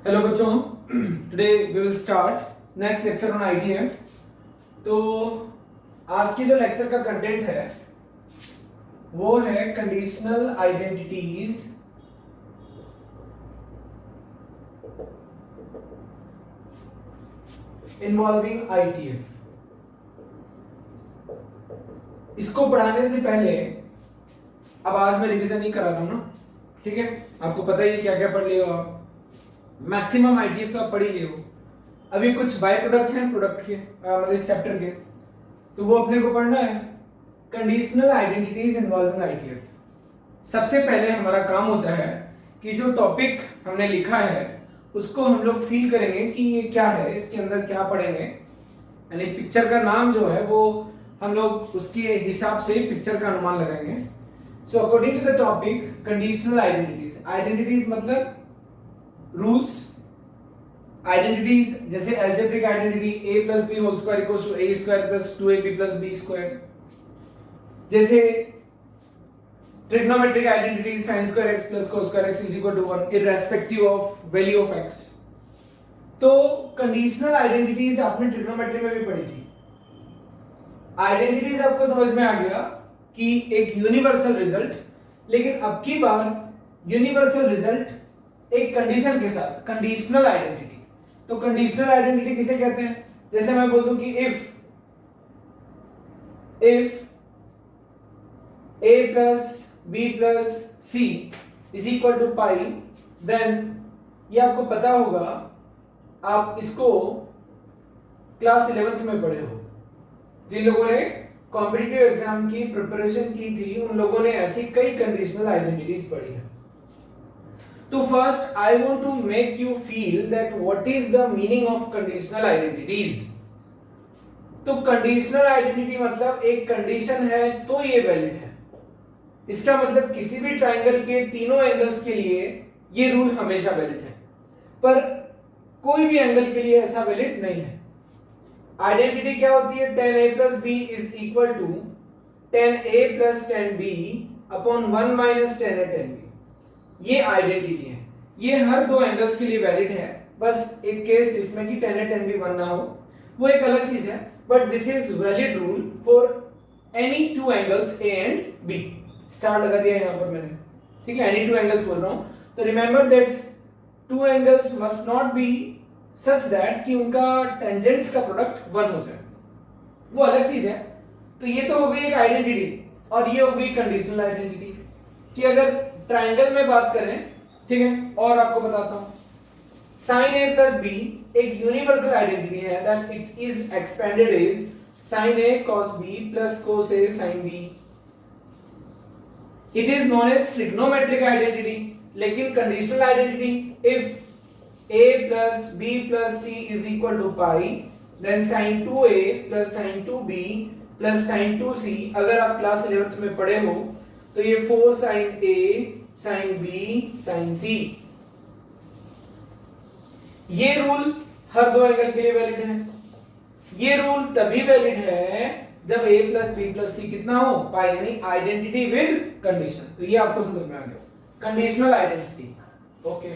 Hello बच्चों, today we will start next lecture on ITF. तो आज की जो लेक्चर का कंटेंट है वो है कंडीशनल आइडेंटिटीज इन्वॉल्विंग आईटीएफ। इसको पढ़ाने से पहले अब आज मैं रिवीजन नहीं करा रहा हूं ना, ठीक है। आपको पता ही क्या क्या पढ़ लियो आप, मैक्सिमम आईटीएफ तो आप पढ़ ही लियो। अभी कुछ बाय प्रोडक्ट हैं प्रोडक्ट के मतलब इस चैप्टर के, तो वो अपने को पढ़ना है। Conditional identities involving ITF. सबसे पहले हमारा काम होता है कि जो टॉपिक हमने लिखा है उसको हम लोग फील करेंगे कि ये क्या है, इसके अंदर क्या पढ़ेंगे। यानी पिक्चर का नाम जो है वो हम लोग उसके हिसाब से पिक्चर का अनुमान लगाएंगे। So according to the topic conditional identities. Identities मतलब रूल्स। आइडेंटिटीज जैसे algebraic identity a plus b whole square equals to a square plus 2ab plus b square. जैसे trigonometric identity sin square x plus cos square x is equal to 1 irrespective of value of x। तो conditional identities आपने trigonometry में भी पढ़ी थी। Identities आपको समझ में आ गया कि एक यूनिवर्सल रिजल्ट, लेकिन अब की बार यूनिवर्सल रिजल्ट एक कंडीशन के साथ, कंडीशनल आइडेंटिटी। तो कंडीशनल आइडेंटिटी किसे कहते हैं? जैसे मैं बोल दूं कि if a plus b plus c is equal to pi, then ये आपको पता होगा, आप इसको क्लास 11th में पढ़े हो। जिन लोगों ने कॉम्पिटिटिव एग्जाम की प्रिपरेशन की थी उन लोगों ने ऐसी कई कंडीशनल आइडेंटिटीज पढ़ी है। तो first I want to make you feel that what is the meaning of conditional identities. तो कंडीशनल आइडेंटिटी मतलब एक कंडीशन है तो ये वैलिड है। इसका मतलब किसी भी ट्रायंगल के तीनों एंगल्स के लिए ये रूल हमेशा वैलिड है, पर कोई भी एंगल के लिए ऐसा वैलिड नहीं है। आइडेंटिटी क्या होती है? tan a plus b is equal to tan a plus tan b upon 1 minus tan a tan b। ये आइडेंटिटी है, ये हर दो एंगल्स के लिए वैलिड है। बस एक केस जिसमें कि tan a tan b 1 ना हो, वो एक अलग चीज है, but this is valid rule for any two angles a and b। Star लगा दिया यहां पर मैंने, ठीक है। एनी टू एंगल्स बोल रहा हूं, तो remember that two angles must not be such that कि उनका टेंजेंट्स का प्रोडक्ट 1 हो जाए, वो अलग चीज है। तो ये तो हो गई एक आइडेंटिटी, और ये हो गई कंडीशनल आइडेंटिटी कि अगर ट्रायंगल में बात करें, ठीक है। और आपको बताता हूं, sin a plus b एक यूनिवर्सल आइडेंटिटी है that it is expanded is sin a cos b plus cos a sin b। It is known as trigonometric identity. लेकिन conditional identity if a plus b plus c is equal to pi, then sin 2a plus sin 2b plus sin 2c। अगर आप class 11th में पढ़े हो तो ये 4 sin a sin b sin c। ये rule हर दो एंगल के लिए वैलिड है। ये रूल तभी वैलिड है जब a plus b plus c कितना हो? पाई, यानी आइडेंटिटी विद कंडीशन। तो ये आपको समझ में आ गया, conditional identity. Okay,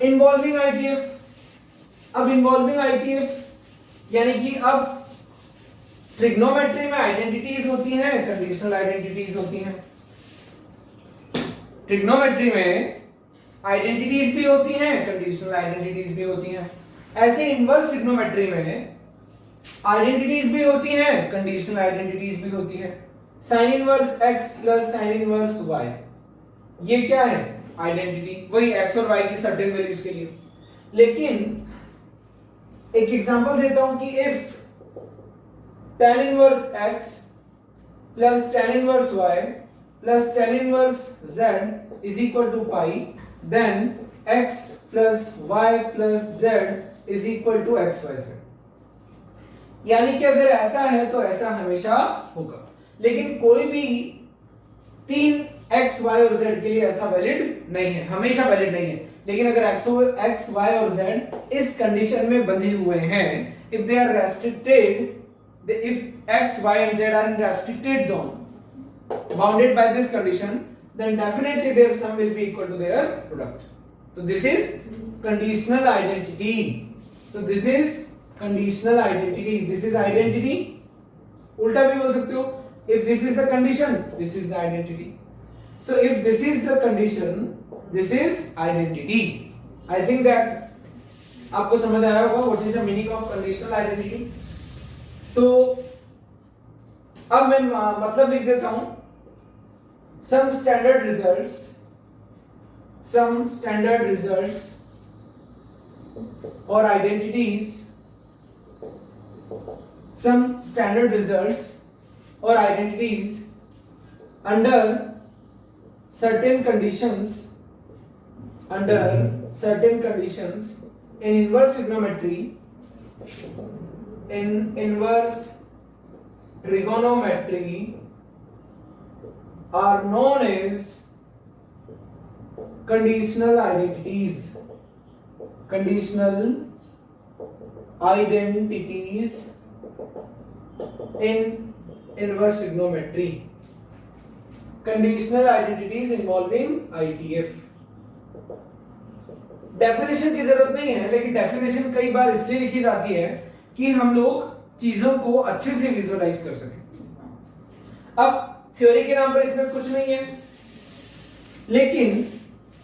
involving ITF. अब इन्वॉल्विंग आईटीएफ यानी कि अब ट्रिग्नोमेट्री में आइडेंटिटीज होती हैं, कंडीशनल आइडेंटिटीज होती हैं। ट्रिग्नोमेट्री में आइडेंटिटीज भी होती हैं, कंडीशनल आइडेंटिटीज भी होती हैं। ऐसे इनवर्स ट्रिग्नोमेट्री में आइडेंटिटीज भी होती हैं, कंडीशनल आइडेंटिटीज भी होती हैं। Sine inverse x plus sine inverse y, ये क्या है? आइडेंटिटी, वही x और y की सर्टेन वैल्यूज के लिए। लेकिन एक एग्जांपल देता हूं कि if tan inverse x plus tan inverse y plus tan inverse z is equal to pi, then x plus y plus z is equal to xyz। यानी कि अगर ऐसा है तो ऐसा हमेशा होगा, लेकिन कोई भी तीन x, y और z के लिए ऐसा वैलिड नहीं है, हमेशा वैलिड नहीं है। लेकिन अगर x, y और z इस कंडीशन में बंधे हुए हैं, if they are restricted, if x, y and z are in restricted zone bounded by this condition, then definitely their sum will be equal to their product। तो this is conditional identity. So this is conditional identity. This is identity. उल्टा भी बोल सकते हो, if this is the condition this is the identity. So if this is the condition this is identity. I think that आपको समझ आया होगा what is the meaning of conditional identity. तो अब मैं मतलब लिख देता हूं. some standard results or identities, some standard results or identities under certain conditions in inverse trigonometry are known as conditional identities. In inverse trigonometry. Conditional identities involving ITF. Definition की जरूरत नहीं है, लेकिन डेफिनेशन कई बार इसलिए लिखी जाती है कि हम लोग चीजों को अच्छे से विजुअलाइज कर सकें. अब थ्योरी के नाम पर इसमें कुछ नहीं है, लेकिन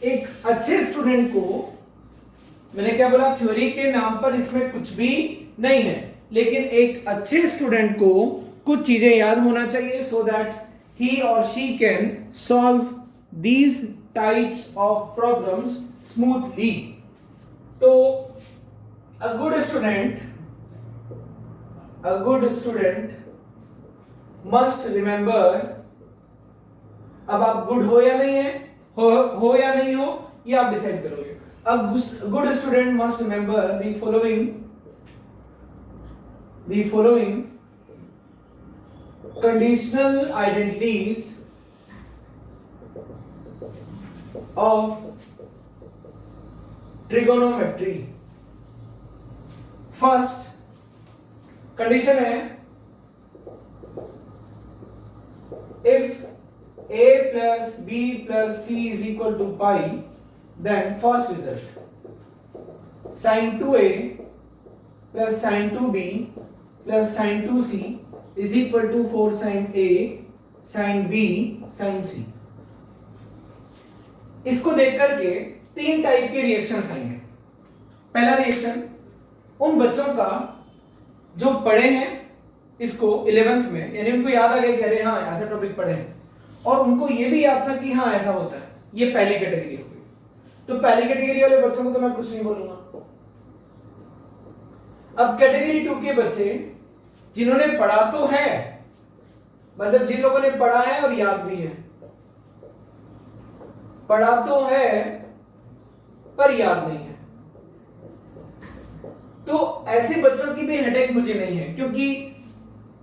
एक अच्छे स्टूडेंट को, मैंने क्या बोला, थ्योरी के नाम पर इसमें कुछ भी नहीं है, लेकिन एक अच्छे स्टूडेंट को कुछ चीजें याद होना चाहिए सो दैट ही और she can solve these types of problems smoothly. तो a good student must remember. अब आप गुड हो या नहीं है, हो या नहीं हो, ये आप डिसाइड करोगे. A good student must remember the following conditional identities of trigonometry. First condition है, if a plus b plus c is equal to pi, then first result sin 2a plus sin 2b plus sin 2c is equal to 4 sin a sin b sin c. इसको देख करके तीन type के reactions आएंगे. पहला reaction उन बच्चों का जो पढ़े हैं इसको 11th में, यानी उनको याद आ गया कि अरे हाँ ऐसा टॉपिक पढ़े हैं, और उनको ये भी याद था कि हाँ ऐसा होता है. ये पहली कैटेगरी हो गई. तो पहली कैटेगरी वाले बच्चों को तो मैं कुछ नहीं बोलूंगा. अब कैटेगरी 2 के बच्चे जिन्होंने पढ़ा तो है, मतलब जिन लोगों ने पढ़ा है और याद भी है. पढ़ा तो है पर याद नहीं है. तो ऐसे बच्चों की भी हेडेक मुझे नहीं है, क्योंकि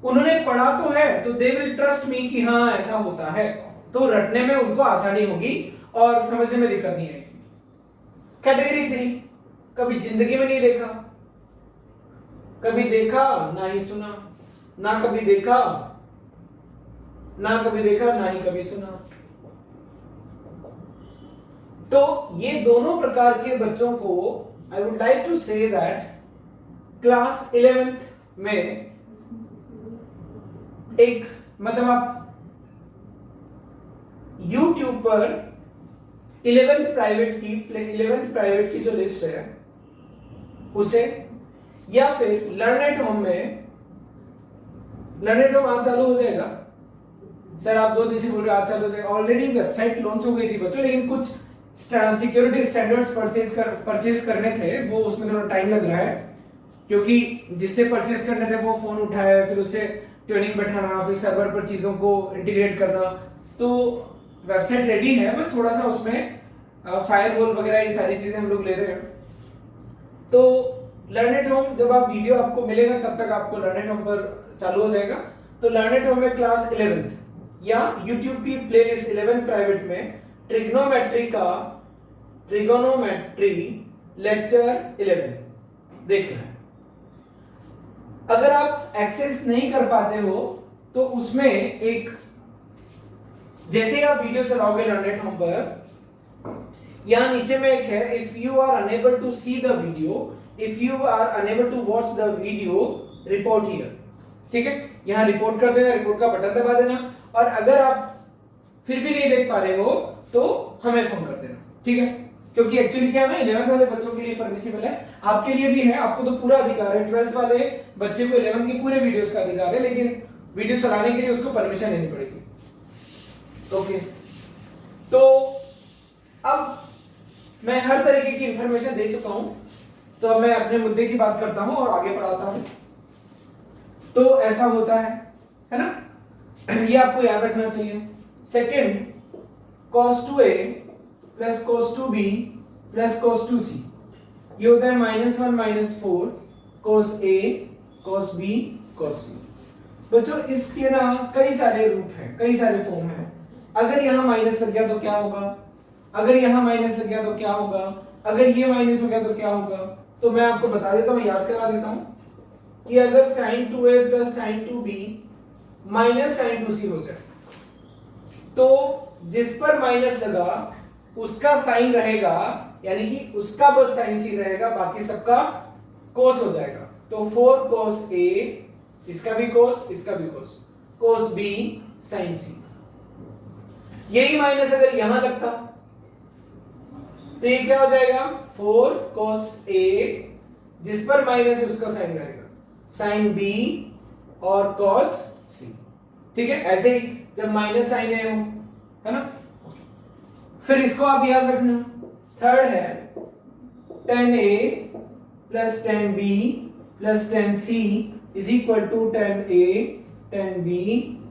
उन्होंने पढ़ा तो है तो दे विल ट्रस्ट मी कि हाँ ऐसा होता है, तो रटने में उनको आसानी होगी और समझने में दिक्कत नहीं आएगी. कैटेगरी 3, कभी जिंदगी में नहीं देखा, कभी देखा ना ही सुना, ना कभी देखा ना ही कभी सुना. तो ये दोनों प्रकार के बच्चों को I would like to say that class 11th में एक, मतलब आप YouTube पर 11th प्राइवेट की जो लिस्ट है उसे, या फिर लर्न एट होम में, लर्न एट होम आज चालू हो जाएगा. सर आप 2 दिन से बोल रहे आज चालू हो जाएगा. ऑलरेडी वेबसाइट लॉन्च हो गई थी बच्चों, लेकिन कुछ सिक्योरिटी स्टैंडर्ड्स परचेज करने थे, वो उसमें थोड़ा टाइम लग रहा है, क्योंकि जिससे परचेज करने थे वो फोन उठाया, फिर उसे ट्यूनिंग बैठाना, फिर सर्वर पर चीजों को इंटीग्रेट करना. तो वेबसाइट रेडी है, बस थोड़ा सा उसमें फायरवॉल वगैरह ये सारी चीजें हम लोग ले रहे हैं. तो लर्न एट होम जब आप वीडियो आपको मिलेगा तब तक आपको लर्न एट होम पर चालू हो जाएगा. तो लर्न एट होम में क्लास 11th या YouTube की प्लेलिस्ट 11 प्राइवेट में ट्रिगोनोमेट्री लेक्चर 11 देखना है. अगर आप एक्सेस नहीं कर पाते हो तो उसमें एक, जैसे आप वीडियो चलाओगे लर्न एट होम पर, यहाँ नीचे में एक है, if you are unable to see the video, if you are unable to watch the video, report here. ठीक है, यहाँ रिपोर्ट कर देना, रिपोर्ट का बटन दबा देना, और अगर आप फिर भी नहीं देख पा रहे हो तो हमें फोन कर देना। ठीक है, क्योंकि एक्चुअली क्या है ना, 11th वाले बच्चों के लिए परमिसिबल है, आपके लिए भी है, आपको तो पूरा अधिकार है। 12th वाले बच्चे को 11th के पूरे वीडियोस का अधिकार है, लेकिन वीडियो चलाने के लिए उसको परमिशन लेनी पड़ेगी। ओके, तो अब मैं हर तरीके की इंफॉर्मेशन दे चुका हूं, तो अब मैं अपने मुद्दे की बात करता हूं और आगे बढ़ाता हूं। तो ऐसा होता है ना, ये आपको याद रखना चाहिए। Second, cos 2a plus cos 2b plus cos 2c, ये होता है -1 -4 cos a cos b cos c। बच्चों इसके ना कई सारे रूप हैं, कई सारे फॉर्म हैं। अगर यहां माइनस लग गया तो क्या होगा, अगर यहां माइनस लग गया तो क्या होगा, अगर ये माइनस हो गया तो क्या होगा। तो मैं आपको बता देता हूं, याद करा देता हूं कि अगर sin 2a plus sin 2b minus sin 2c हो जाए, तो जिस पर माइनस लगा उसका साइन रहेगा, यानी कि उसका बस साइन सी रहेगा, बाकी सबका कोस हो जाएगा। तो 4 cos a, इसका भी कोस, इसका भी कोस, cos b sin c। यही माइनस अगर यहां लगता तो ये क्या हो जाएगा, 4 cos a, जिस पर माइनस है उसका साइन रहेगा, sin b और cos c। ठीक है, ऐसे ही जब माइनस साइन है ना। फिर इसको आप याद रखना। थर्ड है tan a plus tan b plus tan c is equal to tan a tan b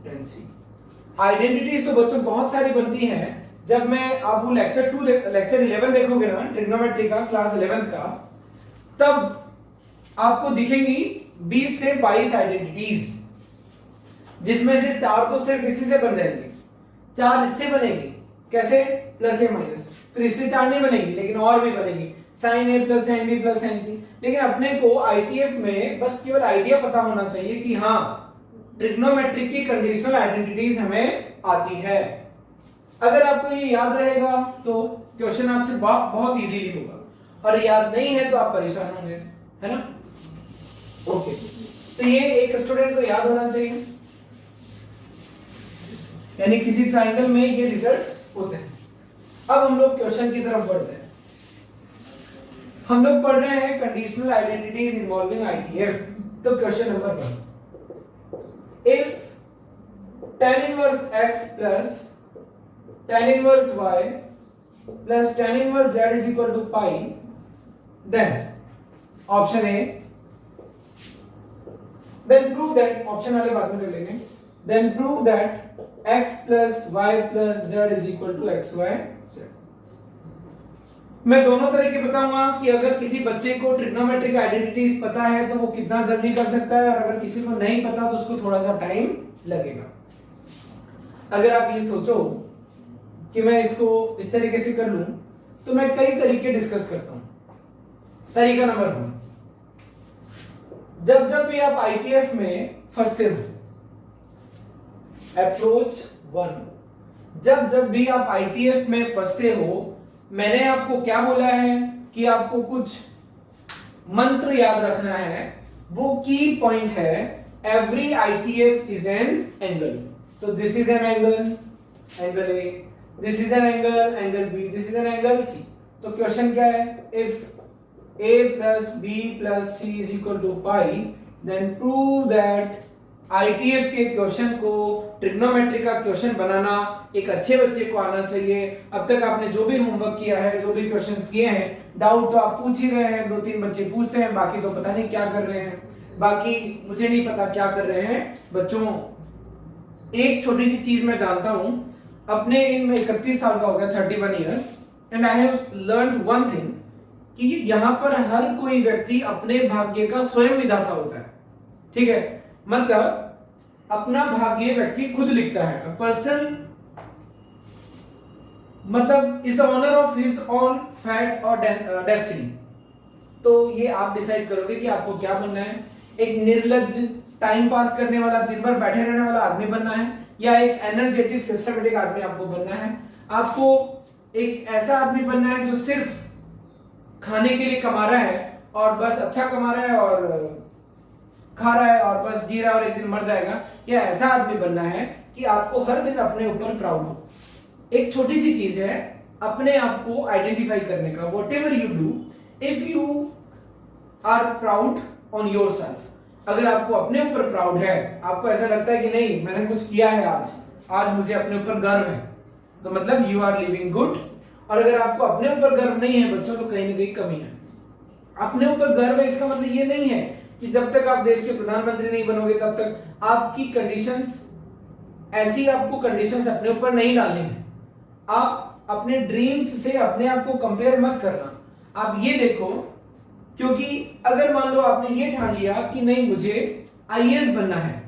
tan c। Identities तो बच्चों बहुत सारी बनती हैं। जब मैं आपको लेक्चर 11 देखोगे ना, ट्रिग्नोमेट्री का, क्लास 11 का, तब आपको दिखेंगी 20 से 22 आइडेंटिटीज, जिसमें से 4 तो सिर्फ इसी से बन जाएंगे, 4 इससे बनेगी। कैसे, प्लस या माइनस। फिर इससे 4 नहीं बनेगी, लेकिन और भी बनेगी, sin a plus sin b plus sin c। लेकिन अपने को आईटीएफ में बस केवल आइडिया पता होना चाहिए कि हाँ, ट्रिग्नोमेट्रिक की कंडीशनल आइडेंटिटीज हमें आती है। अगर आपको ये याद रहेगा तो क्वेश्चन आपसे बहुत इजीली होगा, और याद नहीं है तो आप परेशान होंगे, है ना। ओके, तो ये एक स्टूडेंट को याद होना चाहिए, यानी किसी ट्रायंगल में ये रिजल्ट्स होते हैं। अब हम लोग क्वेश्चन की तरफ बढ़ते हैं। हम लोग पढ़ रहे हैं कंडीशनल आइडेंटिटीज इन्वॉल्विंग आईटीएफ। तो question number 1, if tan inverse x plus tan inverse y plus tan inverse z is equal to pi, then option A, then prove that, option वाले बाद में कर लेंगे, then prove that x plus y plus z is equal to x y z। मैं दोनों तरीके बताऊंगा कि अगर किसी बच्चे को ट्रिग्नोमेट्रिक आइडेंटिटीज पता है तो वो कितना जल्दी कर सकता है, और अगर किसी को नहीं पता तो उसको थोड़ा सा टाइम लगेगा। अगर आप ये सोचो कि मैं इसको इस तरीके से कर लूं, तो मैं कई तरीके डिस्कस करता हूं। तरीका नंबर 1, जब भी आप आईटीएफ में फंसते हो, अप्रोच 1, जब भी आप आईटीएफ में फंसते हो, मैंने आपको क्या बोला है कि आपको कुछ मंत्र याद रखना है। वो की पॉइंट है, every ITF is an angle. तो this is an angle, angle A, this is an angle, angle B, this is an angle C. तो क्वेश्चन क्या है, if a plus B plus C is equal to pi, then prove that ITF के question को, trigonometry का question बनाना एक अच्छे बच्चे को आना चाहिए। अब तक आपने जो भी होमवर्क किया है, जो भी क्वेश्चंस किए हैं, डाउट तो आप पूछ ही रहे हैं, 2-3 बच्चे पूछते हैं, बाकी तो पता नहीं क्या कर रहे हैं, बाकी मुझे नहीं पता क्या कर रहे हैं। बच्चों, एक छोटी सी चीज मैं जानता हूं, अपने इन में 31 साल का हो गया, 31 years, and I have learned one thing, कि यहाँ पर हर कोई व्यक्ति अपने भाग्य का स्वयं विधाता होता है। ठीक है, मतलब अपना भाग्य व्यक्ति खुद लिखता है। पर्सन मतलब is the owner of his own fat और डेस्टिनी। तो ये आप डिसाइड करोगे कि आपको क्या बनना है, एक निर्लज्ज टाइम पास करने वाला, दिन भर बैठे रहने वाला आदमी बनना है, या एक एनर्जेटिक सिस्टमेटिक आदमी आपको बनना है। आपको एक ऐसा आदमी बनना है जो सिर्फ खाने के लिए कमा रहा है और बस अच्छा कमा रहा है और खा रहा है और बस जी रहा है और एक दिन मर जाएगा, या ऐसा आदमी बनना है कि आपको हर दिन अपने ऊपर प्राउड हो। एक छोटी सी चीज है अपने आप को आइडेंटिफाई करने का, whatever you do if you are proud on yourself. अगर आपको अपने ऊपर प्राउड है, आपको ऐसा लगता है कि नहीं मैंने कुछ किया है आज मुझे अपने ऊपर गर्व है, तो मतलब यू आर लिविंग गुड। और अगर आपको अपने ऊपर गर्व नहीं है बच्चों, तो कहीं ना कहीं कमी है। अपने ऊपर गर्व है इसका मतलब ये नहीं है कि जब तक आप देश के प्रधानमंत्री नहीं बनोगे तब तक आपकी कंडीशंस ऐसी, आपको कंडीशंस अपने ऊपर नहीं डालनी है। आप अपने ड्रीम्स से अपने आप को कंपेयर मत करना। आप ये देखो, क्योंकि अगर मान लो आपने ये ठान लिया कि नहीं मुझे आईएएस बनना है,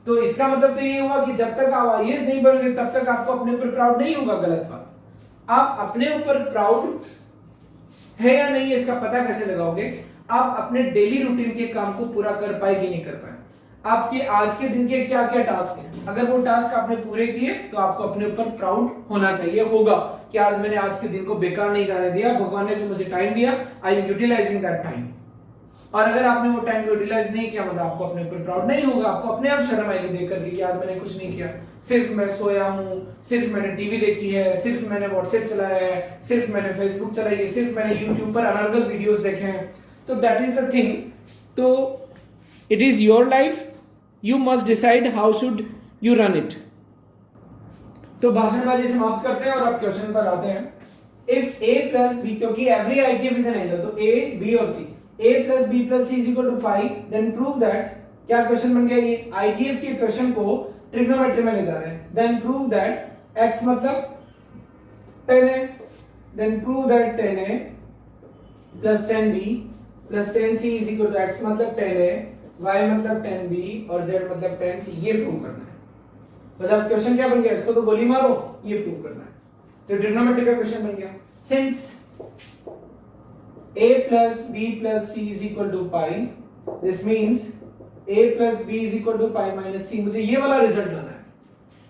तो इसका मतलब तो ये हुआ कि जब तक आप आईएएस नहीं बनोगे तब तक आपको अपने ऊपर प्राउड नहीं होगा। गलत बात। आप अपने ऊपर प्राउड है या नहीं है इसका पता कैसे लगाओगे? आप अपने डेली रूटीन के काम को पूरा कर पाए कि नहीं कर पाए। आपके आज के दिन के क्या क्या टास्क हैं, अगर वो टास्क आपने पूरे किए तो आपको अपने ऊपर प्राउड होना चाहिए, होगा कि आज मैंने आज के दिन को बेकार नहीं जाने दिया, भगवान ने जो मुझे टाइम दिया I am utilizing that time. और अगर आपने वो टाइम यूटिलाइज नहीं किया, मतलब आपको अपने ऊपर प्राउड नहीं होगा, आपको अपने आप शर्म आएगी देख करके कि आज मैंने कुछ नहीं किया, सिर्फ मैं सोया हूं, सिर्फ मैंने टीवी देखी है, सिर्फ मैंने व्हाट्सएप चलाया है, सिर्फ मैंने फेसबुक चलाई है, सिर्फ मैंने यूट्यूब पर अनर्गल वीडियोस देखे हैं। तो दैट इज द थिंग। तो it is your life, you must decide how should you run it. तो भाषणबाजी समाप्त करते हैं और अब क्वेश्चन पर आते हैं। इफ a प्लस बी, क्योंकि every ITF is an angle, तो a b और c, a plus B plus C is equal to pi, then prove that, क्या क्वेश्चन बन गया ये, आईटीएफ के क्वेश्चन को ट्रिग्नोमेट्री में ले जा रहे हैं। देन प्रूव दैट x मतलब 10a, then prove that 10a plus 10b plus 10c is equal to x मतलब 10a, y मतलब 10b और z मतलब 10c। ये प्रूव करना है। मतलब क्वेश्चन क्या बन गया, इसको तो गोली मारो, ये प्रूव करना है। तो ट्रिग्नोमेट्री का क्वेश्चन बन गया। Since a plus b plus c is equal to pi, this means a plus b is equal to pi minus c। मुझे ये वाला रिजल्ट लाना है।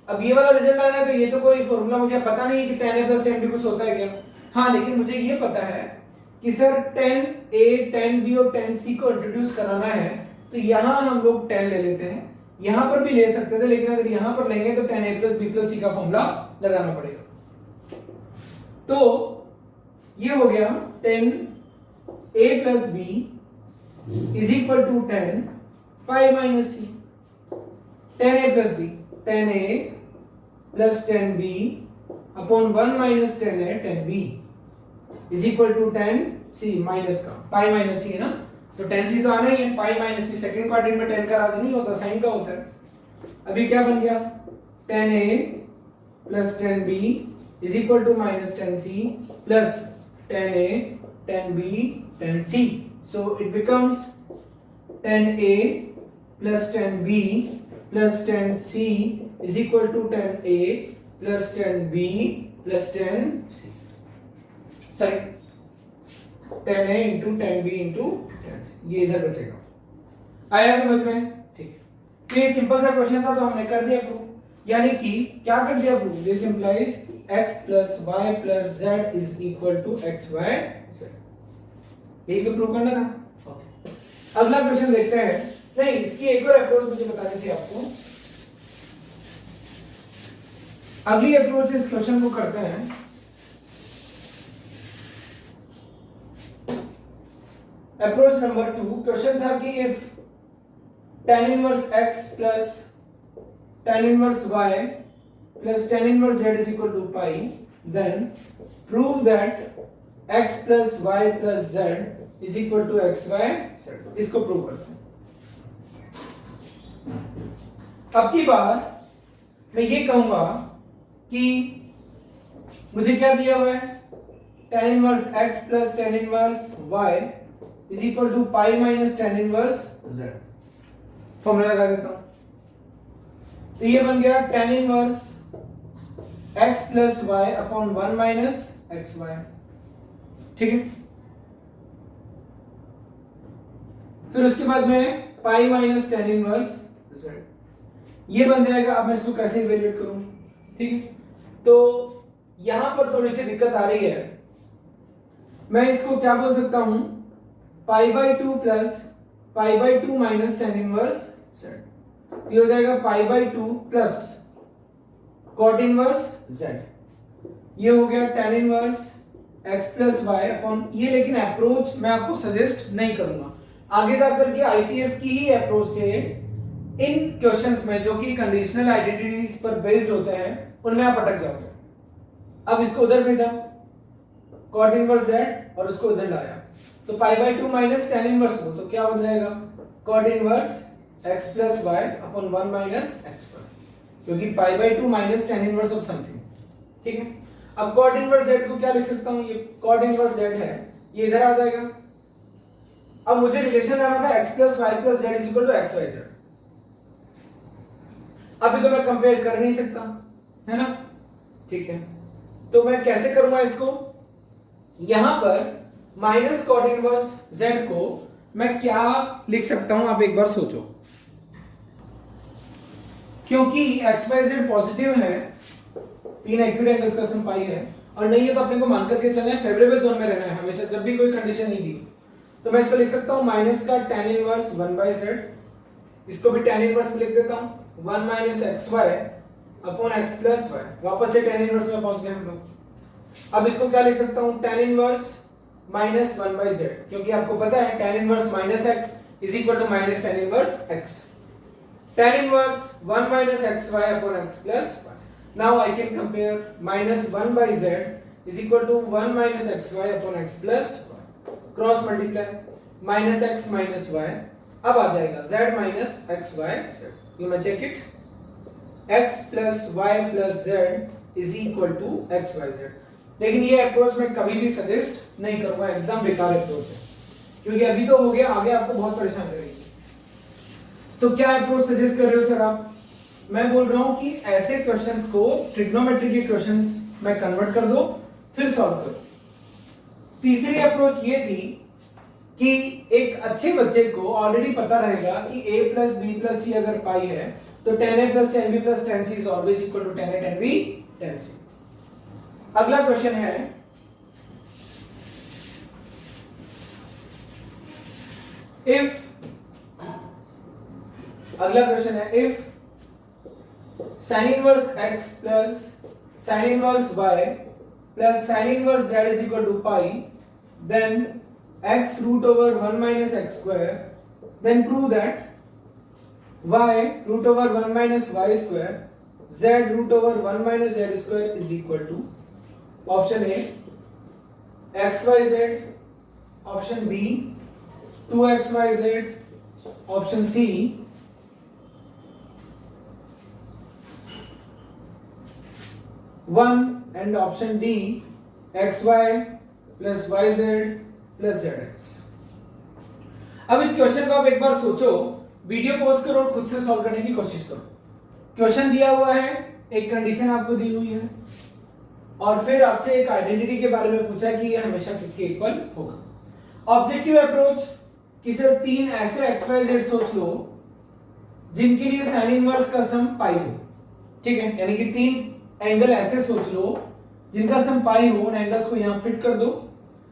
अब ये वाला रिजल्ट लाना है तो ये तो कोई फॉर्मूला मुझे पता नहीं है कि 10a plus 10b कुछ होता है क्या। हाँ, लेकिन मुझे ये पता है कि सर 10a 10b और 10c को इंट्रोड्यूस कराना है, तो यहां हम लोग 10 ले लेते हैं, यहां पर भी ले सकते थे, लेकिन अगर यहां पर लेंगे तो 10a plus b plus c का फॉर्मूला लगाना पड़ेगा। तो ये हो गया 10a plus b is equal to 10 pi minus c। 10a plus b, 10a plus 10b upon 1 minus 10a 10b is equal to 10c minus का pi minus c है ना, तो 10c तो आना ही है, pi minus c second quadrant में 10 का राज नहीं होता, साइन का होता है। अभी क्या बन गया, 10a plus 10b is equal to minus 10c plus 10a 10b 10c, so it becomes 10a plus 10b plus 10c is equal to 10a plus 10b plus 10c, sorry 10a into 10b into 10c, ये इधर बचेगा। आया समझ में? ठीक है। ये simple सा क्वेश्चन था तो हमने कर दिया प्रूव, यानी कि क्या कर दिया prove, this implies x plus y plus z is equal to x y z। यही तो प्रूव करना था। ओके, अगला क्वेश्चन देखते हैं। नहीं, इसकी एक और अप्रोच मुझे बतानी थी आपको। अगली अप्रोच से इस क्वेश्चन को करते हैं। अप्रोच नंबर 2, क्वेश्चन था कि if tan inverse x plus tan inverse y plus tan inverse z is equal to pi, then prove that x plus y plus z is equal to x y z। इसको prove करते हैं। अब की बार मैं ये कहूंगा कि मुझे क्या दिया हुआ है, tan inverse x plus tan inverse y is equal to pi minus tan inverse z। Formula लगा देता हूं, तो ये बन गया tan inverse x plus y upon 1 minus xy। ठीक है, फिर उसके बाद में pi minus tan inverse z, ये बन जाएगा। अब मैं इसको कैसे इवेल्युएट करूं, ठीक है, तो यहां पर थोड़ी सी दिक्कत आ रही है, मैं इसको क्या बोल सकता हूं, pi by two plus pi by two minus tan inverse Z, ये हो जाएगा pi by two plus cot inverse Z, ये हो गया tan inverse x plus Y upon ये। लेकिन अप्रोच मैं आपको सजेस्ट नहीं करूंगा, आगे जाकर के आईटीएफ की ही अप्रोच से इन क्वेश्चंस में जो कि कंडीशनल आइडेंटिटीज पर बेस्ड होते हैं उनमें आप अटक जाओगे। अब इसको उधर भेजा कॉट इनवर्स जेड और उसको उधर लाया, तो pi by two minus tan inverse को, तो क्या बन जाएगा cot inverse x plus Y upon one minus x y, क्योंकि pi by two minus tan inverse of something. ठीक है, अब कॉट इनवर्स जेड को क्या लिख सकता हूं, ये कॉट इनवर्स जेड है, ये इधर आ जाएगा। अब मुझे रिलेशन लाना था X plus Y plus Z is equal to X Y Z. अभी तो मैं कंपेयर कर नहीं सकता, है ना। ठीक है, तो मैं कैसे करूंगा इसको, यहां पर माइनस कॉट इनवर्स जेड को मैं क्या लिख सकता हूं, आप एक बार सोचो। क्योंकि एक्स वाई जेड पॉजिटिव है, तीन एक्यूट एंगल्स का सम पाई है, और नहीं है तो अपने को मान करके चलना है फेवरेबल जोन में रहना है हमेशा, जब भी कोई कंडीशन नहीं दी। तो मैं इसको लिख सकता हूं माइनस का tan इनवर्स 1 बाय z, इसको भी tan इनवर्स में लिख देता हूं 1 minus x Y upon X plus Y, वापस से tan इनवर्स में पहुंच गए हम लोग। अब इसको क्या लिख सकता हूं tan inverse minus 1 by z, क्योंकि आपको पता है tan inverse minus x is equal to minus tan inverse x, tan inverse 1 minus x Y upon X plus Y. Now I can compare minus 1 by z is equal to 1 minus x Y upon X plus cross multiply minus X minus Y, अब आ जाएगा z minus x Y z। You may check it, x plus Y plus z is equal to X Y z। लेकिन ये approach मैं कभी भी suggest नहीं करूंगा, एकदम बेकार अप्रोच है, क्योंकि अभी तो हो गया, आगे आपको बहुत परेशान करेगी। तो क्या अप्रोच सजेस्ट कर रहे हो सर आप, मैं बोल रहा हूं कि ऐसे क्वेश्चंस को ट्रिग्नोमेट्री के क्वेश्चंस में कन्वर्ट कर दो, फिर सॉल्व करो। तीसरी अप्रोच ये थी कि एक अच्छे बच्चे को ऑलरेडी पता रहेगा कि a plus B plus C अगर पाई है तो tan a plus tan b plus tan c is always equal to tan a tan b tan c। अगला क्वेश्चन है, if sin inverse x plus sin inverse y plus sin inverse z is equal to pi, then x root over 1 minus x square, then prove that y root over 1 minus y square, z root over 1 minus z square is equal to option A xyz, option B 2xyz, option C 1 and option D xy plus yz plus zx। अब इस question को आप एक बार सोचो, video pause करो और खुद से सॉल्व करने की कोशिश करो। क्वेश्चन दिया हुआ है, एक कंडीशन आपको दी हुई है, और फिर आपसे एक आइडेंटिटी के बारे में पूछा कि ये हमेशा किसके इक्वल होगा। ऑब्जेक्टिव अप्रोच कि सिर्फ तीन ऐसे एक्स वाई जेड सोच लो जिनके लिए साइन इनवर्स का सम पाई हो। ठीक है, यानी कि तीन एंगल ऐसे सोच लो जिनका सम पाई हो, उन एंगल्स को यहां फिट कर दो।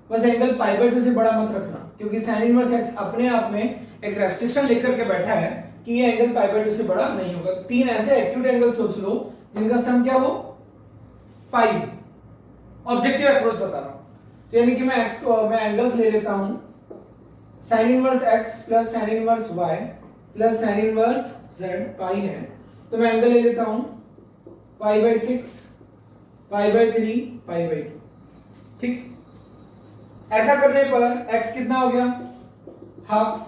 बस एंगल पाई बाय 2 से बड़ा मत रखना, क्योंकि साइन इनवर्स x अपने आप में एक रेस्ट्रिक्शन लेकर के बैठा है कि ये एंगल पाई बाय 2 से बड़ा नहीं होगा। तो तीन ऐसे एक्यूट एंगल सोच लो जिनका सम क्या हो, पाई। ऑब्जेक्टिव अप्रोच बता रहा हूं, तो यानी कि मैं एंगल्स ले लेता हूं, sine inverse x plus sine inverse y plus sine inverse z पाई है, तो मैं एंगल ले लेता हूं pi by 6, pi by 3, pi by 2। ठीक, ऐसा करने पर x कितना हो गया, हाफ।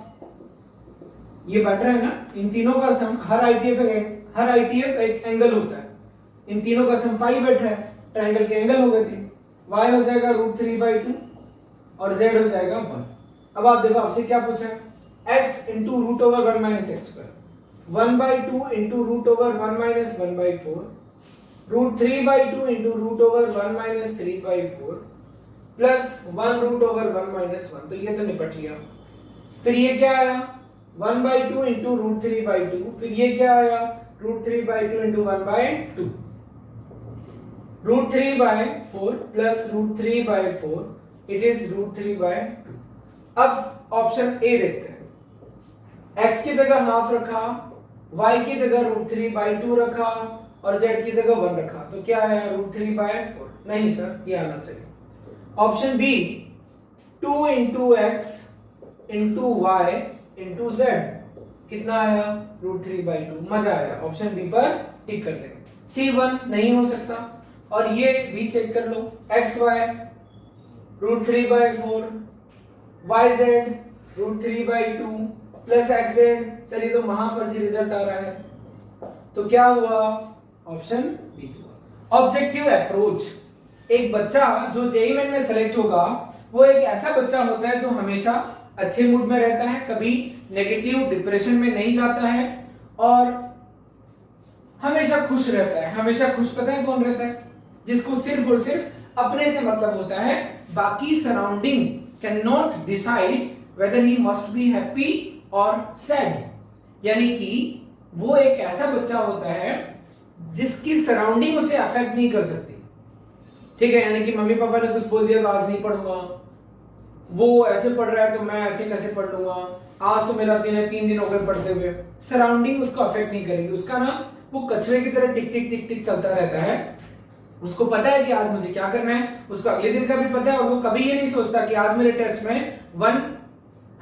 ये बैठ रहा है ना, इन तीनों का सम, हर आईटीएफ एक एंगल होता है, इन तीनों का सम पाई बैठ रहा है, ट्रायंगल के एंगल हो गए थे। y हो जाएगा √3/2 और z हो जाएगा 1। अब आप देखो, आपसे क्या पूछा है, x into root over 1 minus X square, 1/2 into root over 1 minus 1/4, √3/2 into root over 1 minus 3/4 plus 1 root over 1 minus 1। तो ये तो निपट लिया। फिर ये क्या आया, 1/2 इंटू √3/2, फिर ये क्या आया, √3/2 इंटू 1/2। √3/4 plus √3/4 it is √3/2। अब ऑप्शन ए देखते हैं। x की जगह हाफ रखा, y की जगह √3/2 रखा और z की जगह 1 रखा, तो क्या आया √3/4? नहीं सर, ये आना चाहिए। Option B 2 into x into y into z कितना आया √3/2, मजा आया। ऑप्शन बी पर टिक कर देंगे। C1 नहीं हो सकता, और ये भी चेक कर लो, xy √3/4 yz √3/2 plus xz, sir ये तो महाफर्जी रिजल्ट आ रहा है, तो क्या हुआ ऑप्शन बी हुआ। ऑब्जेक्टिव अप्रोच, एक बच्चा जो जेईई मेन में सेलेक्ट होगा वो एक ऐसा बच्चा होता है जो हमेशा अच्छे मूड में रहता है, कभी नेगेटिव डिप्रेशन में नहीं जाता है और हमेशा खुश रहता है। हमेशा खुश पता है कौन रहता है? जिसको सिर्फ और सिर्फ अपने से मतलब होता है, बाकी surrounding can not decide whether he must be happy और सैड। यानी कि वो एक ऐसा बच्चा होता है जिसकी सराउंडिंग उसे अफेक्ट नहीं कर सकती, ठीक है। यानी कि मम्मी पापा ने कुछ बोल दिया तो आज नहीं पढ़ूंगा, वो ऐसे पढ़ रहा है तो मैं ऐसे कैसे पढ़ लूंगा, आज तो मेरा दिन है 3 दिन हो गए पढ़ते हुए। सराउंडिंग उसको अफेक्ट नहीं करेगी, उसका ना वो कचरे की तरह टिक टिक टिक टिक चलता रहता है। उसको पता है कि आज मुझे क्या करना है, उसको अगले दिन का भी पता है, और वो कभी ये नहीं सोचता कि आज मेरे टेस्ट में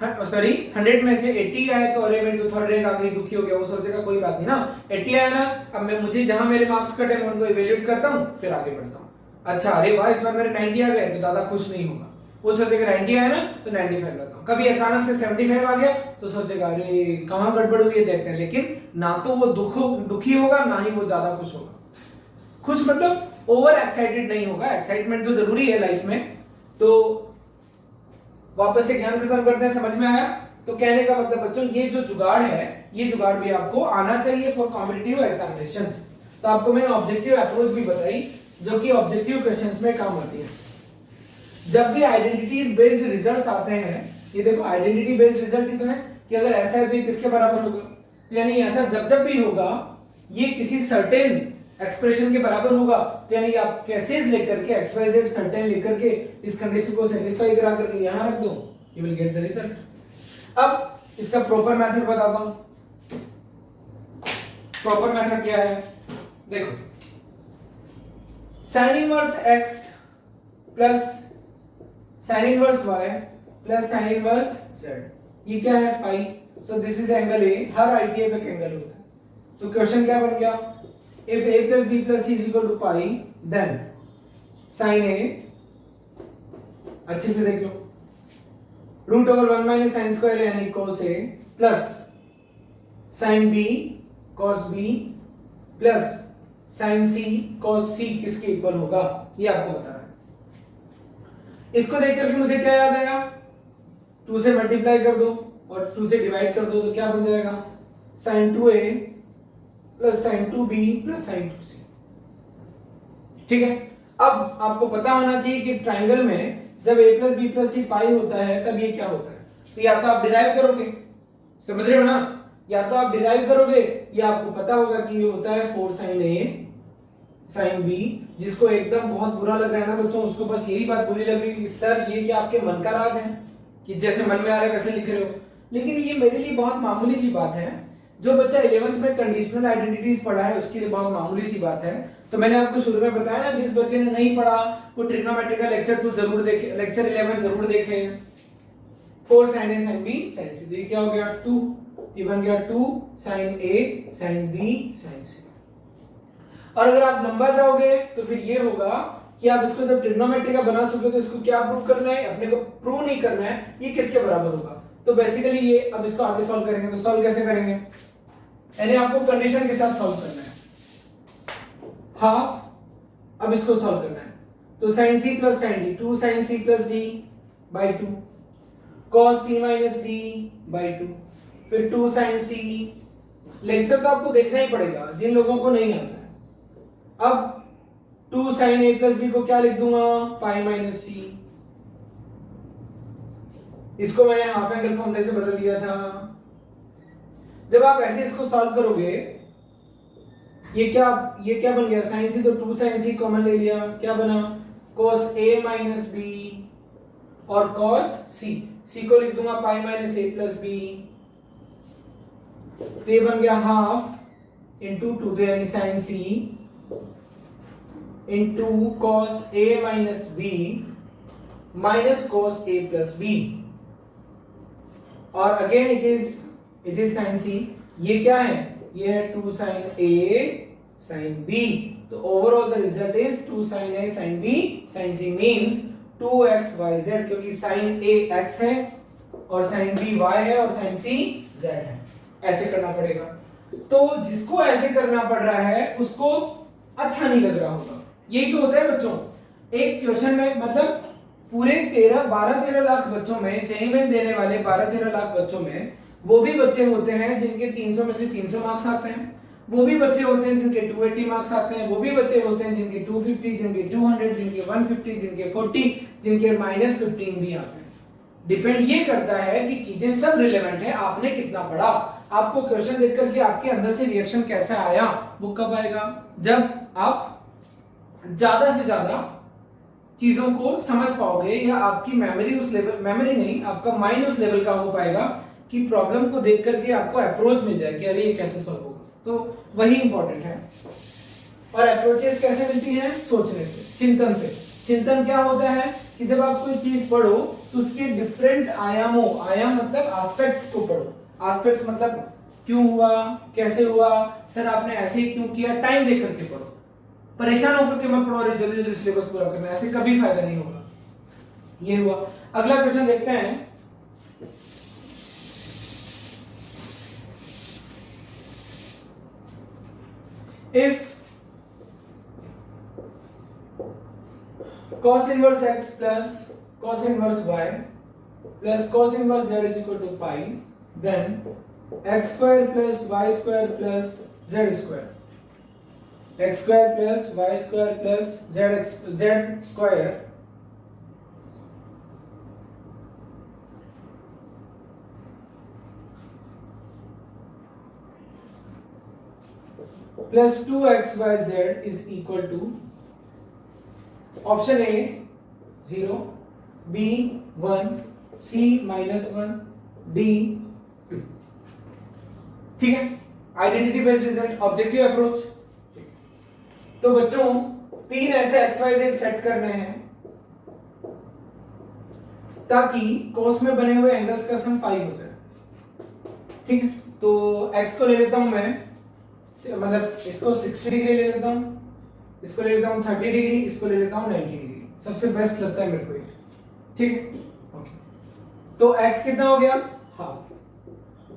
100 में से 80 आए तो अरे मेरी तो थर्ड रैंक आ गई, दुखी हो गया। वो सोचेगा कोई बात नहीं ना, 80 आया ना, अब मैं मुझे जहां मेरे मार्क्स कटे मैं उनको इवैल्यूएट करता हूं, फिर आगे बढ़ता हूं। अच्छा अरे वाह इस बार मेरे 90 आ गए, तो ज्यादा खुश नहीं होगा, वो सोचेगा 90 आया ना तो 95 लाता हूं। कभी अचानक से 75 आ गया तो सोचेगा अरे कहां गड़बड़ हुई है देखते हैं। लेकिन ना तो वो दुखी होगा, ना ही वो ज्यादा खुश होगा। खुश मतलब ओवर एक्साइटेड नहीं होगा, एक्साइटमेंट तो जरूरी है लाइफ में। तो वापस से ज्ञान खत्म करते हैं, समझ में आया? तो कहने का मतलब बच्चों ये जो जुगाड़ है, ये जुगाड़ भी आपको आना चाहिए फॉर कॉम्पिटिटिव एग्जामिनेशंस। तो आपको मैंने ऑब्जेक्टिव अप्रोच भी बताई जो कि ऑब्जेक्टिव क्वेश्चंस में काम आती है। जब भी आइडेंटिटीज बेस्ड रिजल्ट्स आते हैं, ये देखो आइडेंटिटी बेस्ड रिजल्ट ही तो है कि अगर ऐसा है तो ये किसके बराबर होगा, तो यानी ऐसा जब भी होगा ये किसी सर्टेन एक्सप्रेशन के बराबर होगा, तो यानी आप केसेस लेकर के XYZ सर्टेन लेकर के इस कंडीशन को सेटिस्फाई करा करके यहां रख दो, you will get the result. अब इसका प्रॉपर मेथड बताता हूं। प्रॉपर मेथड क्या है, देखो sin inverse x plus sin inverse y plus sin inverse z, ये क्या है pi. So this is angle A, हर ITF एक एंगल होता है। तो क्वेश्चन क्या बन गया, if a plus b plus c is equal to pi then sin a, अच्छे से देख लो, √1 minus sin square यानी cos a plus sin b cos b plus sin c cos c किसके इक्वल होगा, ये आपको बता रहा है। इसको देख करके मुझे क्या याद आया, 2 से मल्टीप्लाई कर दो और 2 से डिवाइड कर दो, तो क्या बन जाएगा sin 2a plus sin 2b plus sin 2c। ठीक है, अब आपको पता होना चाहिए कि ट्राइंगल में जब a plus b plus c पाई होता है तब ये क्या होता है। तो या तो आप डिराइव करोगे, समझ रहे हो ना, या तो आप डिराइव करोगे या आपको पता होगा कि ये होता है 4 sin a sin b। जिसको एकदम बहुत बुरा लग रहा है ना बच्चों, उसको बस यही बात बुरी लग रही है कि सर ये क्या आपके मन का राज है कि जैसे मन में आ रहा है वैसे लिख रहे हो। लेकिन ये मेरे लिए बहुत मामूली सी बात है। जो बच्चा 11th में कंडीशनल आइडेंटिटीज पढ़ा है उसके लिए बहुत मामूली सी बात है। तो मैंने आपको शुरू में बताया ना, जिस बच्चे ने नहीं पढ़ा वो ट्रिग्नोमेट्री का लेक्चर 2 जरूर देखे, लेक्चर 11 जरूर देखे। 4 sin a sin b sin c, ये क्या हो गया 2, ये बन गया 2 sin a sin b sin c। और अगर आप लंबा जाओगे तो फिर ये होगा कि आप इसको जब ट्रिग्नोमेट्री का बना चुके तो इसको क्या प्रूव करना है, अपने को प्रूव नहीं करना है ये किसके बराबर होगा। तो बेसिकली ये अब इसको आगे सॉल्व करेंगे, तो सॉल्व कैसे करेंगे, यानी आपको कंडीशन के साथ सॉल्व करना है हाफ, अब इसको सॉल्व करना है। तो sin c plus sin d, 2 sin c plus d by 2 cos c minus d by 2, फिर 2 sin c। लेक्चर तो आपको देखना ही पड़ेगा जिन लोगों को नहीं आता है। अब 2 sin a प्लस b को क्या लिख दूंगा, पाई माइनस c। इसको मैंने हाफ एंगल फॉर्मूले से बदल दिया था। जब आप ऐसे इसको सॉल्व करोगे ये क्या बन गया, साइन सी, तो 2 साइन सी कॉमन ले लिया, क्या बना cos a माइनस बी और cos c, c को लिख दूंगा pi minus a plus B, तो ये बन गया हाफ इंटू 2, तो यानी sine C into cos a minus B minus cos a plus B, और again it is sine C, ये क्या है, ये है 2 साइन a साइन b, तो overall the result is 2 sine a sine b sine c means 2xyz, क्योंकि sign a x है और साइन b y है और साइन c z है। ऐसे करना पड़ेगा, तो जिसको ऐसे करना पड़ रहा है उसको अच्छा नहीं लग रहा होगा। यही तो होता है बच्चों, एक क्वेश्चन में मतलब पूरे 12-13 लाख बच्चों में, जेईई में देने वाले 12-13 लाख बच्चों में वो भी बच्चे होते हैं जिनके 300 में से 300 मार्क्स आते हैं, वो भी बच्चे होते हैं जिनके 280 मार्क्स आते हैं, वो भी बच्चे होते हैं जिनके 250, जिनके 200, जिनके 150, जिनके 40, जिनके -15 भी आते हैं। डिपेंड ये करता है कि चीजें सब रिलेवेंट है, आपने कितना पढ़ा, आपको क्वेश्चन देख करके आपके अंदर से रिएक्शन कैसा आया, वो कब आएगा, जब आप ज्यादा से ज्यादा चीजों को समझ पाओगे, या आपकी मेमोरी उस लेवल, मेमोरी नहीं, आपका माइंड उस लेवल का हो पाएगा कि प्रॉब्लम को देख करके आपको अप्रोच मिल जाए कि अरे ये कैसे सॉल्व होगा, तो वही इंपॉर्टेंट है। और अप्रोचेस कैसे मिलती हैं, सोचने से, चिंतन से। चिंतन क्या होता है कि जब आप कोई चीज पढ़ो तो उसके डिफरेंट आयामों, आयाम मतलब एस्पेक्ट्स को पढ़ो, एस्पेक्ट्स मतलब क्यों हुआ, कैसे हुआ, सर आपने ऐसे क्यों किया, टाइम देख करके पढ़ो, परेशान होकर के मत पढ़ो अरे जल्दी जल्दी सिलेबस पूरा करना, ऐसे कभी फायदा नहीं होगा। ये हुआ। अगला क्वेश्चन देखते हैं, if cos inverse x plus cos inverse y plus cos inverse z is equal to pi, then x square plus y square plus z square, x square plus y square plus z square plus 2xyz is equal to option A 0, B 1, C -1, D, ठीक है। Identity based result, objective approach. तो बच्चों 3 ऐसे xyz set करने हैं ताकि cos में बने हुए एंगल्स का सम पाई हो जाए, ठीक है। तो x को ले लेता हूं मैं, मतलब इसको 60 डिग्री ले लेता हूं, इसको ले लेता हूं 30 डिग्री, इसको ले लेता हूं 90 डिग्री, सबसे बेस्ट लगता है मेरे को ये, ठीक है। ओके, तो x कितना हो गया, हाफ,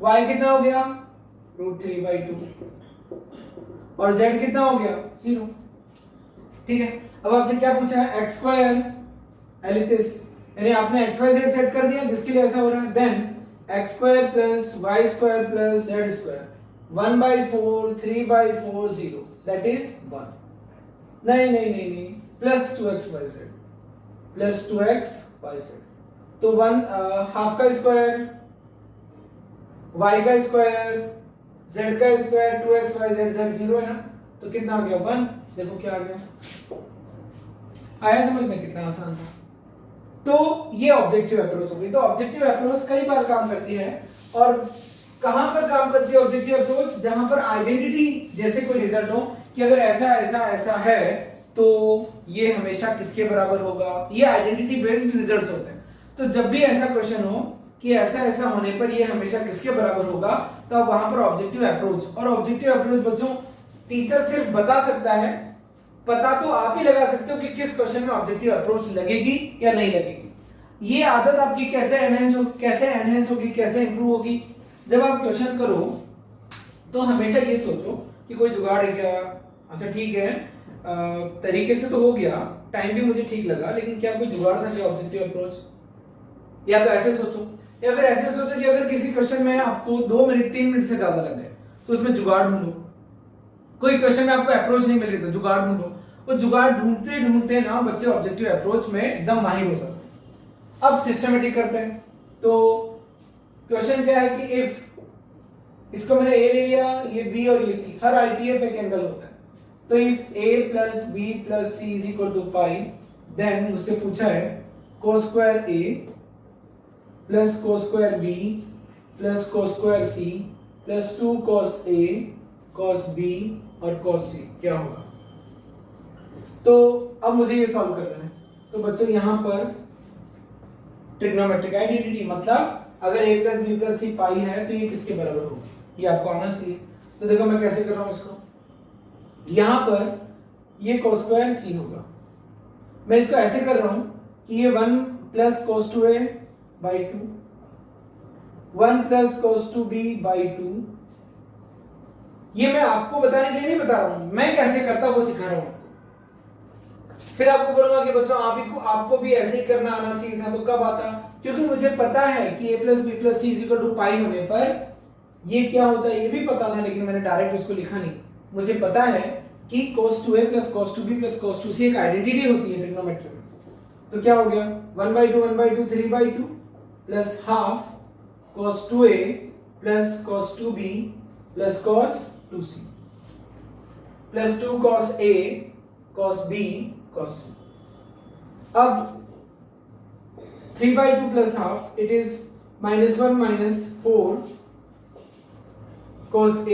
y कितना हो गया √3/2, और z कितना हो गया 0, ठीक है। अब आपसे क्या पूछा है, x स्क्वायर LHS, यानी आपने xyz सेट कर दिया जिसके लिए ऐसा हो रहा है, then x square plus y square plus z square 1/4 3/4 0, that is 1, नहीं प्लस 2xyz प्लस 2xyz, तो 1 हाफ का स्क्वायर, y का स्क्वायर, z का स्क्वायर 2xyz, z 0 है ना, तो कितना आ गया 1, देखो क्या आ गया, आया समझ में, कितना आसान था। तो ये ऑब्जेक्टिव अप्रोच हो गई। तो ऑब्जेक्टिव अप्रोच कई बार काम करती है, और कहां पर काम करती है ऑब्जेक्टिव अप्रोच, जहां पर आइडेंटिटी जैसे कोई रिजल्ट हो कि अगर ऐसा ऐसा ऐसा है तो ये हमेशा किसके बराबर होगा, ये आइडेंटिटी बेस्ड रिजल्ट्स होते हैं। तो जब भी ऐसा क्वेश्चन हो कि ऐसा ऐसा होने पर ये हमेशा किसके बराबर होगा, तो वहां पर ऑब्जेक्टिव अप्रोच, और ऑब्जेक्टिव अप्रोच बच्चों टीचर सिर्फ बता सकता है, पता तो आप ही लगा सकते हो कि किस क्वेश्चन में ऑब्जेक्टिव अप्रोच लगेगी या नहीं लगेगी। ये आदत आपकी कैसे एनहेंस होगी, कैसे इंप्रूव होगी, जब आप क्वेश्चन करो तो हमेशा ये सोचो कि कोई जुगाड़ है क्या, अच्छा ठीक है तरीके से तो हो गया, टाइम भी मुझे ठीक लगा, लेकिन क्या कोई जुगाड़ था क्या ऑब्जेक्टिव अप्रोच, या तो ऐसे सोचो, या फिर ऐसे सोचो कि अगर किसी क्वेश्चन में आपको 2 मिनट 3 मिनट से ज्यादा लग गए तो उसमें जुगाड़ ढूंढो। कोई क्वेश्चन में आपको अप्रोच नहीं मिल रही तो जुगाड़ ढूंढो, और जुगाड़ ढूंढते ढूंढते ना बच्चे ऑब्जेक्टिव अप्रोच में एकदम माहिर हो जाते हैं। अब सिस्टमेटिक करते हैं। तो क्वेश्चन क्या है कि इफ इसको मैंने ए ले लिया, ये बी और ये सी, हर आईटीएफ एक एंगल होता है। तो if a plus B plus C is equal to pi, then मुझसे पूछा है cos square a plus cos square b plus cos square c plus 2 cos a cos b और cos c क्या होगा। तो अब मुझे ये सॉल्व करना है। तो बच्चों यहां पर ट्रिग्नोमेट्रिक आइडेंटिटी, मतलब अगर a प्लस बी प्लस सी पाई है तो ये किसके बराबर होगा, ये आपको आना चाहिए। तो देखो मैं कैसे कर रहा हूं इसको, यहां पर ये cos स्क्वायर c होगा, मैं इसको ऐसे कर रहा हूं कि ये 1 plus cos 2a by 2, 1 plus cos 2b by 2। ये मैं आपको बताने के लिए नहीं बता रहा हूं, मैं कैसे करता वो सिखा रहा हूं। फिर आपको बोलूंगा कि बच्चों आपको भी ऐसे ही करना आना चाहिए था। तो कब आता, क्योंकि मुझे पता है कि a plus B plus C is equal to pi होने पर ये क्या होता है, ये भी पता था, लेकिन मैंने डायरेक्ट उसको लिखा नहीं। मुझे पता है कि cos 2a plus cos 2b plus cos 2c एक आइडेंटिटी होती है ट्रिग्नोमेट्री में। तो क्या हो गया 1/2 3/2 plus half cos 2a plus cos 2b plus cos 2c plus 2 cos a cos b cos c। अब 3/2 plus half, it is -1 minus 4 cos a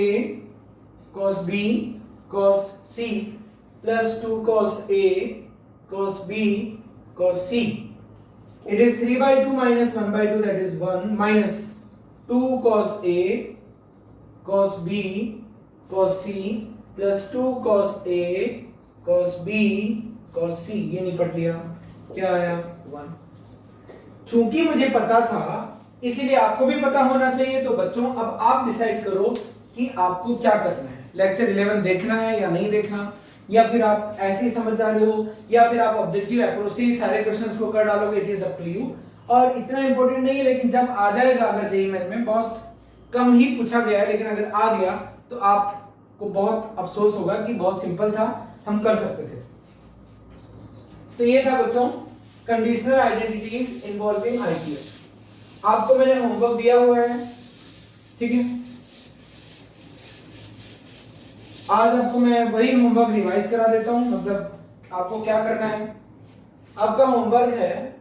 cos b cos c plus 2 cos a cos b cos c। It is 3/2 minus 1/2, that is 1 minus 2 cos a cos b cos c plus 2 cos a cos b cos c। ये निपट लिया, क्या आया 1। चूंकि मुझे पता था इसीलिए आपको भी पता होना चाहिए। तो बच्चों अब आप डिसाइड करो कि आपको क्या करना है, लेक्चर 11 देखना है या नहीं देखना, या फिर आप ऐसे ही समझ जा रहे हो, या फिर आप ऑब्जेक्टिव अप्रोच से सारे क्वेश्चंस को कर डालोगे। It is up to you. और इतना इंपॉर्टेंट नहीं है, लेकिन जब आ जाएगा, अगर जेईई मेन में बहुत कम ही पूछा गया है, लेकिन अगर आ गया तो आपको बहुत अफसोस होगा कि बहुत सिंपल था, हम कर सकते थे। तो ये था बच्चों कंडीशनल आइडेंटिटीज इन्वॉल्विंग आईटीएफ। आपको मैंने होमवर्क दिया हुआ है, ठीक है। आज आपको मैं वही होमवर्क रिवाइज करा देता हूं। मतलब आपको क्या करना है, आपका होमवर्क है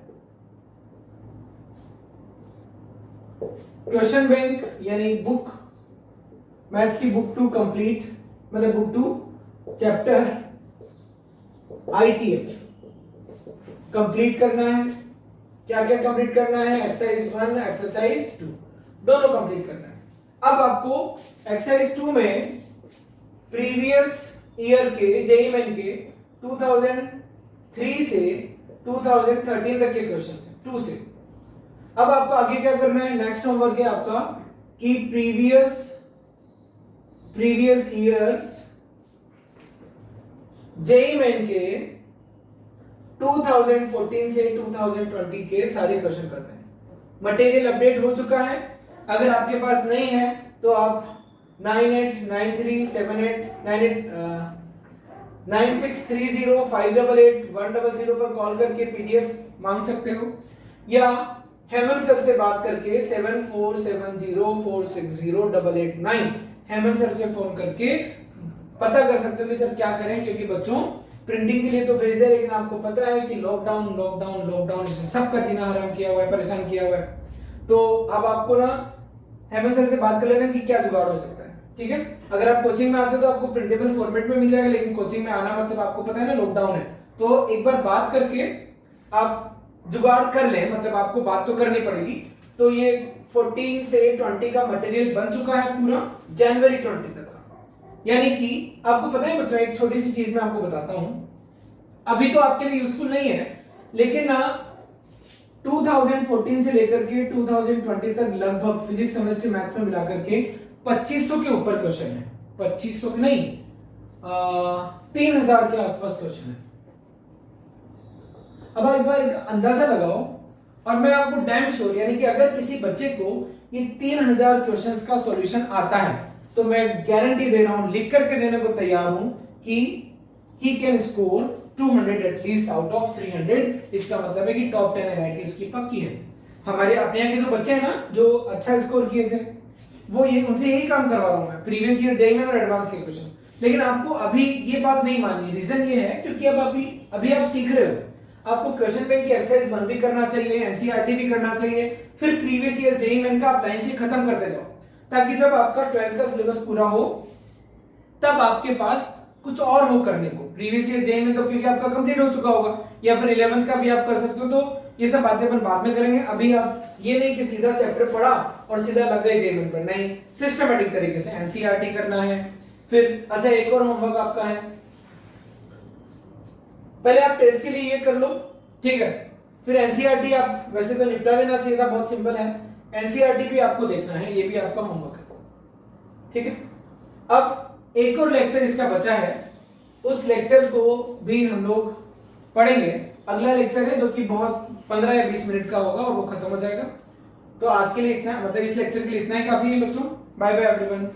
क्वेश्चन बैंक यानी बुक, मैथ्स की बुक 2 कंप्लीट, मतलब बुक 2 चैप्टर आईटीएफ कंप्लीट करना है। क्या क्या कंप्लीट करना है, एक्सरसाइज 1 एक्सरसाइज 2 दोनों कंप्लीट करना है। अब आपको एक्सरसाइज 2 में प्रीवियस ईयर के जेईई मेन के 2003 से 2013 तक के क्वेश्चंस हैं 2 से। अब आपको आगे क्या करना है, नेक्स्ट होमवर्क है आपका कि प्रीवियस ईयर्स जेईई मेन के 2014 से 2020 के सारे क्वेश्चन करने हैं। मटेरियल अपडेट हो चुका है, अगर आपके पास नहीं है तो आप 9630589630588100 पर कॉल करके पीडीएफ मांग सकते हो, या हेमंत सर से बात करके 7470460889 हेमंत सर से फोन करके पता कर सकते हो कि सर क्या करें। क्योंकि बच्चों प्रिंटिंग के लिए तो भेज है, लेकिन आपको पता है कि लॉकडाउन इसने सबका जीना हराम किया हुआ है, परेशान किया हुआ है। तो अब आपको ना हेमंत सर से बात कर लेना कि क्या जुगाड़ हो सकता है, ठीक है। अगर आप कोचिंग में आते हो तो आपको प्रिंटेबल फॉर्मेट में मिल जाएगा, लेकिन कोचिंग में आना मतलब आपको पता है ना लॉकडाउन है। तो एक बार बात करके आप जुगाड़ कर ले, मतलब आपको बात तो करनी पड़ेगी। तो ये 14 से 20 का मटेरियल बन चुका है पूरा जनवरी 20 तक का। यानी कि आपको पता है बच्चों, एक छोटी सी चीज मैं आपको बताता हूं, अभी तो आपके लिए यूजफुल नहीं है, लेकिन ना 2014 से लेकर के 2020 तक लगभग फिजिक्स केमिस्ट्री मैथ में मिलाकर के 2500 के ऊपर क्वेश्चन है। 2500 नहीं 3000 के आसपास क्वेश्चन है। अब एक बार अंदाजा लगाओ, और मैं आपको डैम श्योर यानी कि अगर किसी बच्चे को ये 3000 क्वेश्चंस का सॉल्यूशन आता है तो मैं गारंटी दे रहा हूं, लिख करके देने को तैयार हूं कि he can score 200 at least out of 300। इसका मतलब है कि टॉप 10 एनआईटी उसकी पक्की है। हमारे अपने यहाँ के जो बच्चे हैं ना, जो अच्छा स्कोर किए थे, वो ये उनसे यही काम करवा रहा हूं मैं, प्रीवियस ईयर जेईई और एडवांस के क्वेश्चन। लेकिन आपको अभी ये बात नहीं माननी, रीजन ये है क्योंकि अब अभी आप सीख रहे हो, आपको क्वेश्चन बैंक की एक्सरसाइज 1 भी करना चाहिए, एनसीईआरटी भी करना चाहिए, फिर प्रीवियस ईयर जेईई मेन का आप लाइन से खत्म करते जाओ, ताकि जब आपका 12th का सिलेबस पूरा हो तब आपके पास कुछ और हो करने को। प्रीवियस ईयर जेईई में तो क्योंकि आपका कंप्लीट हो चुका होगा, या फिर 11th का भी आप कर सकते हो, तो ये सब बातें अपन बाद में करेंगे। अभी आप ये नहीं कि सीधा चैप्टर पढ़ा और सीधा लग गए जेईई पर, नहीं, सिस्टमैटिक तरीके से एनसीईआरटी करना है। फिर अच्छा एक और होमवर्क आपका है, पहले आप टेस्ट के लिए ये कर लो, ठीक है, फिर एनसीईआरटी आप वैसे तो निपटा देना चाहिए था, बहुत सिंपल है, एनसीईआरटी भी आपको देखना है, ये भी आपका होमवर्क है, ठीक है। अब एक और लेक्चर इसका बचा है, उस लेक्चर को भी हम लोग पढ़ेंगे। अगला लेक्चर है जो कि बहुत 15 या 20 मिनट का होगा और वो खत्म हो जाएगा। तो आज के लिए इतना, मतलब इस लेक्चर के लिए इतना ही काफी है बच्चों। Bye bye everyone.